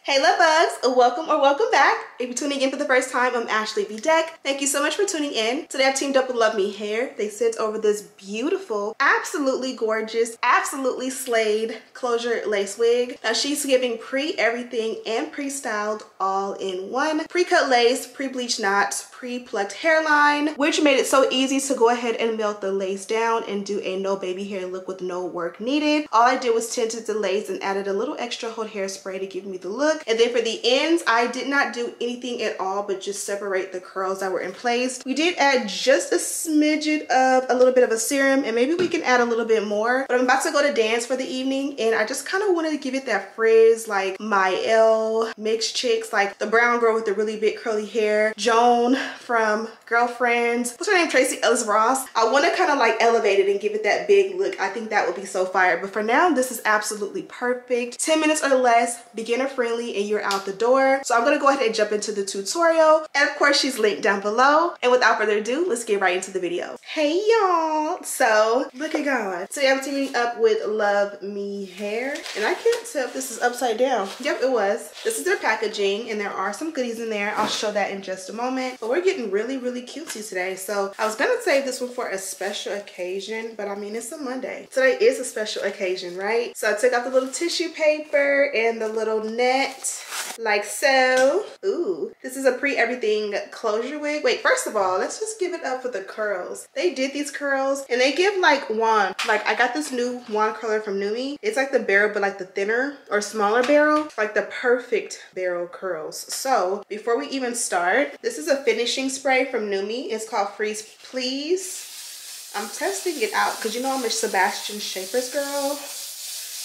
Hey love bugs, welcome or welcome back. If you're tuning in for the first time, I'm Ashley Bedeck. Thank you so much for tuning in. Today I've teamed up with Luvme Hair. They sent over this beautiful, absolutely gorgeous, absolutely slayed closure lace wig. Now she's giving pre-everything and pre-styled all in one. Pre-cut lace, pre-bleached knots, pre-plucked hairline, which made it so easy to go ahead and melt the lace down and do a no baby hair look with no work needed. All I did was tinted the lace and added a little extra hold hairspray to give me the look. And then for the ends, I did not do anything at all but just separate the curls that were in place. We did add just a smidget of a little bit of a serum, and maybe we can add a little bit more. But I'm about to go to dance for the evening, and I just kind of wanted to give it that frizz like my L mixed chicks, like the brown girl with the really big curly hair, Joan from Girlfriends. What's her name? Tracy Ellis Ross. I want to kind of like elevate it and give it that big look. I think that would be so fire. But for now, this is absolutely perfect. 10 minutes or less, beginner friendly, and you're out the door. So I'm gonna go ahead and jump into the tutorial, and of course she's linked down below. And without further ado, let's get right into the video. Hey y'all, so look at God. Today I'm teaming up with Luvme Hair, and I can't tell if this is upside down. Yep, it was. This is their packaging, and there are some goodies in there. I'll show that in just a moment. But we're getting really cutesy today. So I was gonna save this one for a special occasion, but I mean, it's a Monday. Today is a special occasion, right? So I took out the little tissue paper and the little net like so. Ooh, this is a pre-everything closure wig. Wait, first of all, let's just give it up for the curls. They did these curls, and they give like wand. Like I got this new wand curler from Numi. It's like the barrel, but like the thinner or smaller barrel, like the perfect barrel curls. So before we even start, this is a finishing spray from Numi. It's called Freeze Please. I'm testing it out because you know I'm a Sebastian Shapers girl.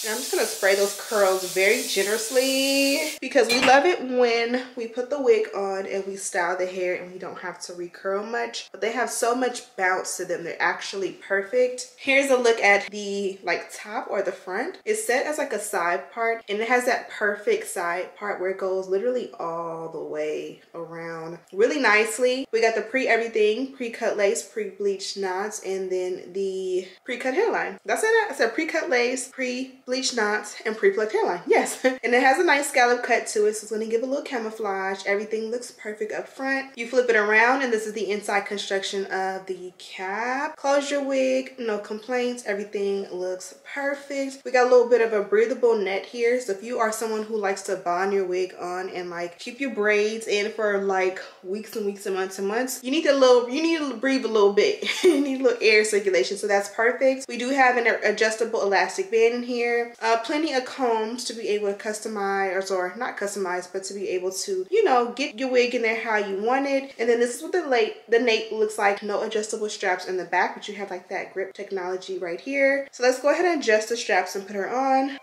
And I'm just gonna spray those curls very generously because we love it when we put the wig on and we style the hair and we don't have to recurl much, but they have so much bounce to them. They're actually perfect. Here's a look at the like top or the front. It's set as like a side part, and it has that perfect side part where it goes literally all the way around really nicely. We got the pre-everything, pre-cut lace, pre-bleached knots, and then the pre-cut hairline. That's it. I said pre-cut lace, pre-bleached knots, and pre-plucked hairline. Yes. And it has a nice scallop cut to it, so it's going to give a little camouflage. Everything looks perfect up front. You flip it around, and this is the inside construction of the cap. Close your wig, no complaints. Everything looks perfect. We got a little bit of a breathable net here, so if you are someone who likes to bond your wig on and like keep your braids in for like weeks and weeks and months, you need to breathe a little bit. You need a little air circulation, so that's perfect. We do have an adjustable elastic band in here. Plenty of combs to be able to customize, or not customize, but to be able to, you know, get your wig in there how you want it. And then this is what the nape looks like. No adjustable straps in the back, but you have like that grip technology right here. So let's go ahead and adjust the straps and put her on.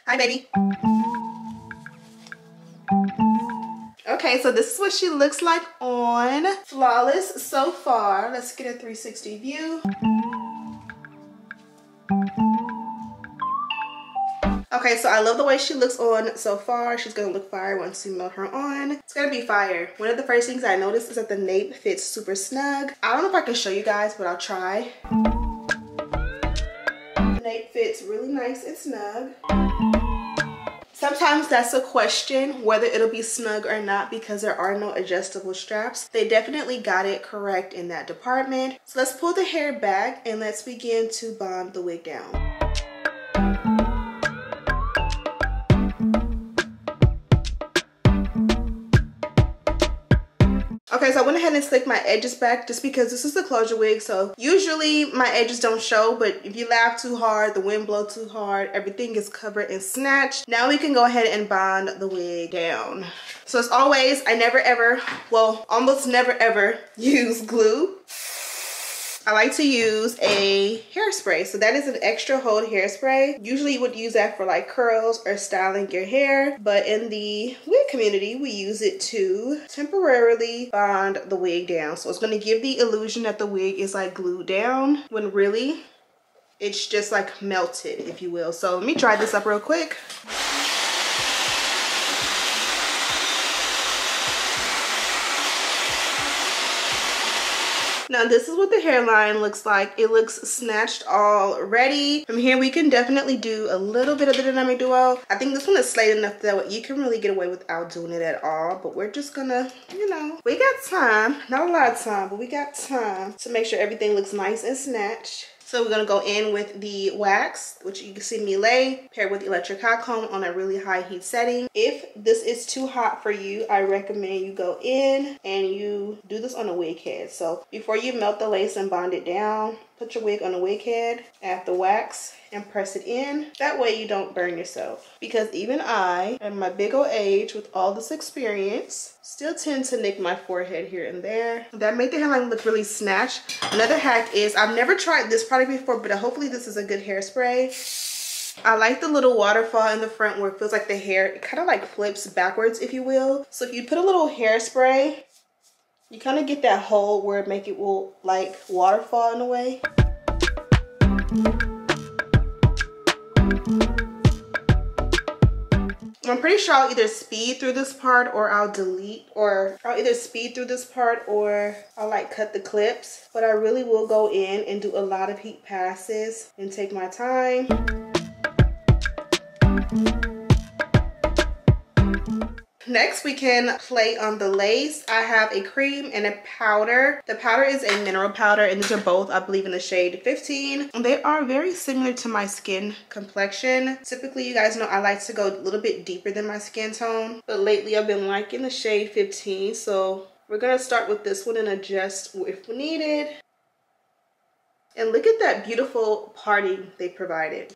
Hi, baby. Okay, so this is what she looks like on. Flawless so far. Let's get a 360 view. Okay, so I love the way she looks on so far. She's gonna look fire once we melt her on. It's gonna be fire. One of the first things I noticed is that the nape fits super snug. I don't know if I can show you guys, but I'll try. The nape fits really nice and snug. Sometimes that's a question whether it'll be snug or not because there are no adjustable straps. They definitely got it correct in that department. So let's pull the hair back and let's begin to bond the wig down. Okay, so I went ahead and slicked my edges back just because this is a closure wig, so usually my edges don't show, but if you laugh too hard, the wind blow too hard, everything is covered and snatched. Now we can go ahead and bond the wig down. So as always, I never ever, well, almost never ever use glue. I like to use a hairspray. So that is an extra hold hairspray. Usually you would use that for like curls or styling your hair, but in the wig community, we use it to temporarily bond the wig down. So it's gonna give the illusion that the wig is like glued down when really it's just like melted, if you will. So let me try this up real quick. Now this is what the hairline looks like. It looks snatched already. From here we can definitely do a little bit of the dynamic duo. I think this one is slayed enough that you can really get away without doing it at all, but we're just gonna, you know, we got time, not a lot of time, but we got time to make sure everything looks nice and snatched. So we're gonna go in with the wax, which you can see me lay, paired with electric hot comb on a really high heat setting. If this is too hot for you, I recommend you go in and you do this on a wig head. So before you melt the lace and bond it down, put your wig on a wig head, add the wax, and press it in. That way you don't burn yourself. Because even I, at my big old age with all this experience, still tend to nick my forehead here and there. That made the hairline look really snatched. Another hack is, I've never tried this product before, but hopefully this is a good hairspray. I like the little waterfall in the front where it feels like the hair, it kind of like flips backwards, if you will. So if you put a little hairspray, you kind of get that hole where it will like waterfall in a way. I'm pretty sure I'll either speed through this part or I'll delete, or I'll either speed through this part or I'll like cut the clips. But I really will go in and do a lot of heat passes and take my time. Next, we can play on the lace. I have a cream and a powder. The powder is a mineral powder, and these are both, I believe, in the shade 15. They are very similar to my skin complexion. Typically, you guys know I like to go a little bit deeper than my skin tone, but lately I've been liking the shade 15. So we're gonna start with this one and adjust if needed. And look at that beautiful parting they provided.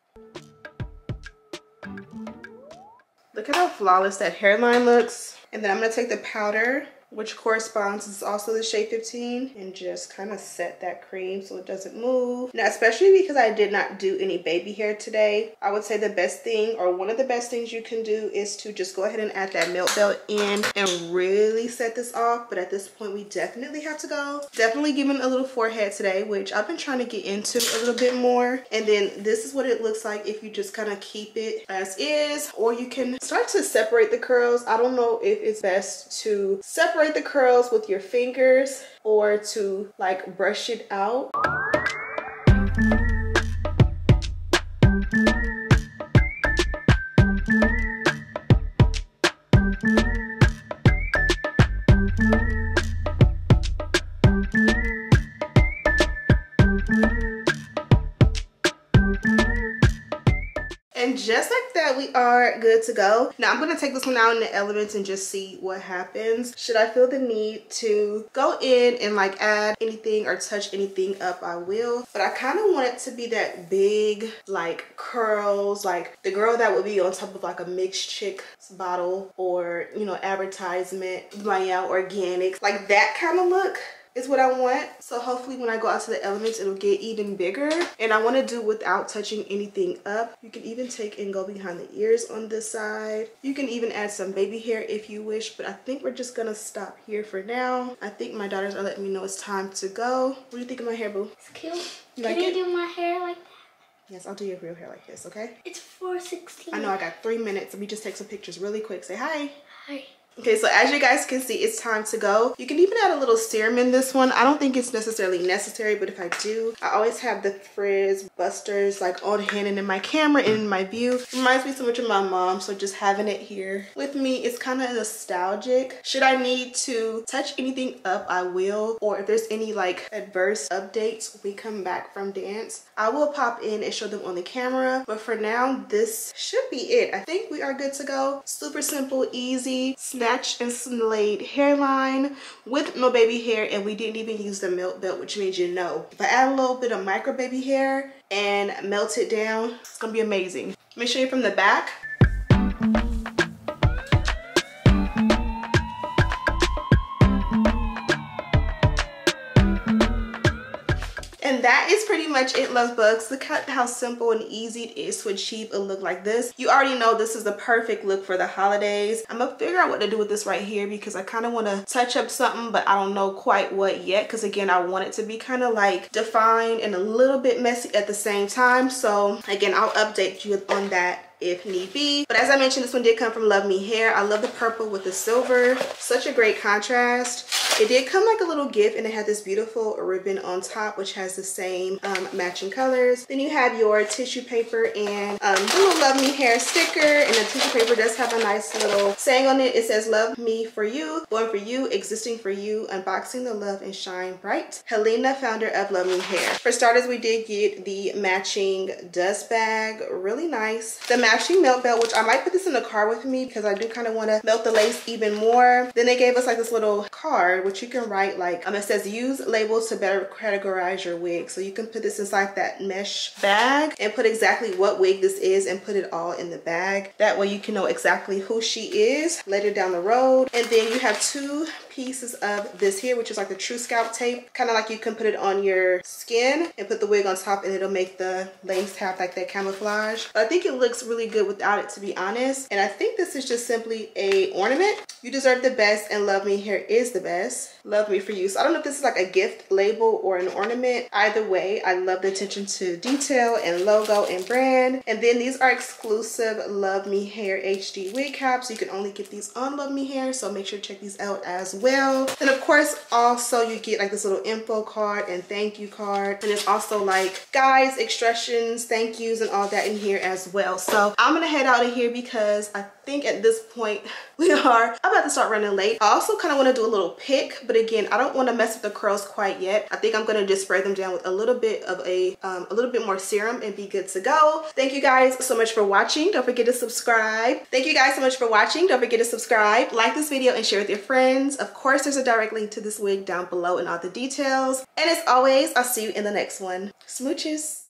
Look at how flawless that hairline looks. And then I'm gonna take the powder, which corresponds, is also the shade 15, and just kind of set that cream so it doesn't move. Now, especially because I did not do any baby hair today, I would say the best thing, or one of the best things you can do, is to just go ahead and add that melt belt in and really set this off. But at this point, we definitely have to go. Definitely giving a little forehead today, which I've been trying to get into a little bit more. And then this is what it looks like if you just kind of keep it as is, or you can start to separate the curls. I don't know if it's best to separate the curls with your fingers or to like brush it out. And just like that, we are good to go. Now I'm going to take this one out in the elements and just see what happens. Should I feel the need to go in and like add anything or touch anything up, I will. But I kind of want it to be that big like curls, like the girl that would be on top of like a mixed chick bottle, or you know, advertisement, L'Oreal Organics, like that kind of look is what I want. So hopefully when I go out to the elements, it'll get even bigger. And I want to do without touching anything up. You can even take and go behind the ears on this side. You can even add some baby hair if you wish, but I think we're just gonna stop here for now. I think my daughters are letting me know it's time to go. What do you think of my hair, boo? It's cute. You like Can it? you do my hair like that? Yes, I'll do your real hair like this, okay? It's 4:16. I know, I got 3 minutes. Let me just take some pictures really quick. Say hi. Hi. Okay, so as you guys can see, it's time to go. You can even add a little serum in this one. I don't think it's necessarily necessary, but if I do, I always have the frizz busters like on hand and in my camera and in my view. It reminds me so much of my mom, so just having it here with me is kind of nostalgic. Should I need to touch anything up, I will. Or if there's any like adverse updates when we come back from dance, I will pop in and show them on the camera. But for now, this should be it. I think we are good to go. Super simple, easy, snatched and slayed hairline with no baby hair, and we didn't even use the melt belt, which means, you know, if I add a little bit of micro baby hair and melt it down, it's gonna be amazing. Let me show you from the back. And that is pretty much it, love bugs. Look at how simple and easy it is to achieve a look like this. You already know this is the perfect look for the holidays. I'm gonna figure out what to do with this right here because I kind of want to touch up something, but I don't know quite what yet, because again, I want it to be kind of like defined and a little bit messy at the same time. So again, I'll update you on that if need be. But as I mentioned, this one did come from Luvme Hair. I love the purple with the silver. Such a great contrast. It did come like a little gift, and it had this beautiful ribbon on top, which has the same matching colors. Then you have your tissue paper and the little Love Me Hair sticker, and the tissue paper does have a nice little saying on it. It says, "Love me for you, born for you, existing for you, unboxing the love and shine bright. Helena, founder of Love Me Hair." For starters, we did get the matching dust bag, really nice. The matching melt belt, which I might put this in the car with me because I do kind of want to melt the lace even more. Then they gave us like this little card, which you can write like, it says use labels to better categorize your wig. So you can put this inside that mesh bag and put exactly what wig this is and put it all in the bag. That way you can know exactly who she is later down the road. And then you have 2 pieces of this here, which is like the true scalp tape, kind of like you can put it on your skin and put the wig on top, and it'll make the lace have like that camouflage. But I think it looks really good without it, to be honest. And I think this is just simply a ornament. You deserve the best, and Love Me Hair is the best. Love me for you. So I don't know if this is like a gift label or an ornament. Either way, I love the attention to detail and logo and brand. And then these are exclusive Love Me Hair HD wig caps. You can only get these on Love Me Hair, so make sure to check these out as well. And of course, also you get like this little info card and thank you card. And it's also like guides, instructions, thank yous, and all that in here as well. So I'm gonna head out of here because I think at this point we are about to start running late. I also kind of want to do a little pick, but again, I don't want to mess with the curls quite yet. I think I'm going to just spray them down with a little bit of a little bit more serum and be good to go. Thank you guys so much for watching. Don't forget to subscribe. Thank you guys so much for watching. Don't forget to subscribe, like this video, and share with your friends. Of course, there's a direct link to this wig down below and all the details. And as always, I'll see you in the next one. Smooches.